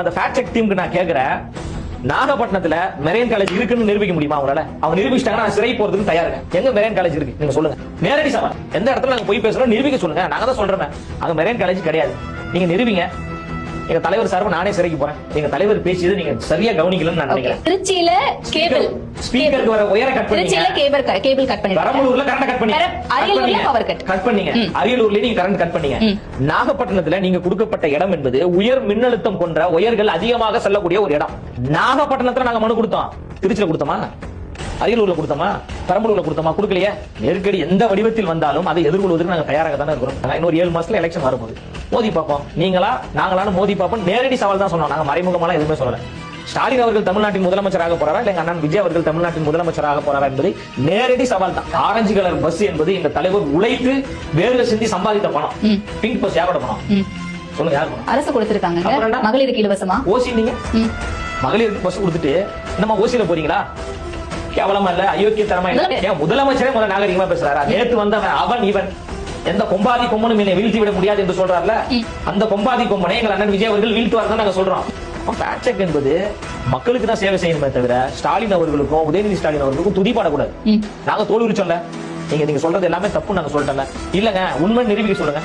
அந்த fact check டீமுக்கு நான் கேக்குறேன், நாகப்பட்டினத்துல மெரைன் காலேஜ் இருக்குன்னு நிரூபிக்க முடியுமா அவங்களால? அவங்க நிரூபிச்சிட்டாங்கன்னா நான் சிறை போறதுக்கு தயாருங்க. எங்க மெரைன் காலேஜ் இருக்கு நீங்க சொல்லுங்க. நேரடி சவால். எந்த இடத்துல நாங்க போய் பேசுறோம் நிரூபிக்க சொல்லுங்க. நாங்க தான் சொல்றோம் அங்க மெரைன் காலேஜ் கிடையாது. நீங்க நிரூபிங்க. எங்க தலைவர் சார்பு நானே சிறைக்கு போறேன். எங்க தலைவர் பேசியது நீங்க சரியா கவனிக்கலன்னு நான் நினைக்கிறேன். திருச்சியில கேபிள் ஸ்பீக்கருக்கு வர ஒயரை கட் பண்ணீங்க. திருச்சியில கேபிள் கட் பண்ணீங்க. பெரம்பலூர்ல கரண்ட் கட் பண்ணீங்க. அரியலூர்ல பவர் கட் பண்ணீங்க. அரியலூர்ல நீங்க கரண்ட் கட் பண்ணீங்க. நாகப்பட்டினத்துல நீங்க கொடுக்கப்பட்ட இடம் என்பது உயர் மின்னழுத்தம் கொண்ட ஒயர்கள் அதிகமாக செல்லக்கூடிய ஒரு இடம். நாகப்பட்டினத்துல நாங்க மனு கொடுத்தோம். திருச்சியில கொடுத்தோமா? அரியலூர்ல கொடுத்தோமா? பெரம்பலூர்ல கொடுத்தோமா? கொடுக்கலையே. நெருக்கடி எந்த வடிவத்தில் வந்தாலும் அதை எதிர்கொள்வதற்கு நாங்க தயாராக தானே இருக்கிறோம். இன்னொரு 7 மாசத்துல எலெக்ஷன் வரும்போது மோதி பார்ப்போம். நீங்களா நாங்களான மோதி பார்ப்போம். நேரடி சவால் தான் சொன்னோம். நாங்க மறைமுகமான எதுவுமே சொல்லல. ஸ்டாலின் அவர்கள் தமிழ்நாட்டின் முதலமைச்சராக போறாரா இல்ல அண்ணன் விஜய் அவர்கள் தமிழ்நாட்டின் முதலமைச்சராக போறாரா என்பதை நேரடி சவால் தான். ஆரஞ்சு கலர் பஸ் என்பது எங்க தலைவர் உழைத்து வேர்வை சிந்தி சம்பாதித்த பணம். பிங்க் பஸ் யாரோட பணம் சொல்லுங்க? யார் பணம்? அரசு கொடுத்திருக்காங்க. மகளிருக்கு இலவசமா ஓசி. நீங்க மகளிருக்கு பஸ் கொடுத்துட்டு நம்ம ஓசியில போறீங்களா? கேவலமா இல்ல? அயோக்கியத்தனமா இல்ல? ஏன் முதலமைச்சரே முதல்ல நாகரிகமா பேசுறாரா? நேத்து வந்தவன் அவன் இவன் எந்த கொம்பாதி கொம்பனும் என்னை வீழ்த்தி விட முடியாது என்று சொல்றாருல, அந்த கொம்பாதி கொம்பனை எங்கள் அண்ணன் விஜய் அவர்கள் வீழ்த்துவார் தான் நாங்க சொல்றோம். ஃபேக்ட் செக் என்பது மக்களுக்கு தான் சேவை செய்யணுமே தவிர ஸ்டாலின் அவர்களுக்கும் உதயநிதி ஸ்டாலின் அவர்களுக்கும் துதிப்பாடக்கூடாது. நாங்க தோல்வி சொல்ல நீங்க சொல்றது எல்லாமே தப்பு நாங்க சொல்லிட்டோங்க. இல்லங்க உண்மை நிரூபிக்க சொல்லுங்க.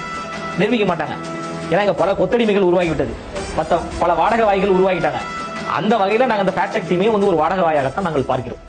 நிரூபிக்க மாட்டாங்க. ஏன்னா இங்க பல கொத்தடிமைகள் உருவாகி விட்டது. பல வாடகை வாய்கள் உருவாகிட்டாங்க. அந்த வகையில நாங்க அந்த ஃபேக்ட் செக் டீமையும் ஒரு வாடகை வாயாகத்தான் நாங்கள் பார்க்கிறோம்.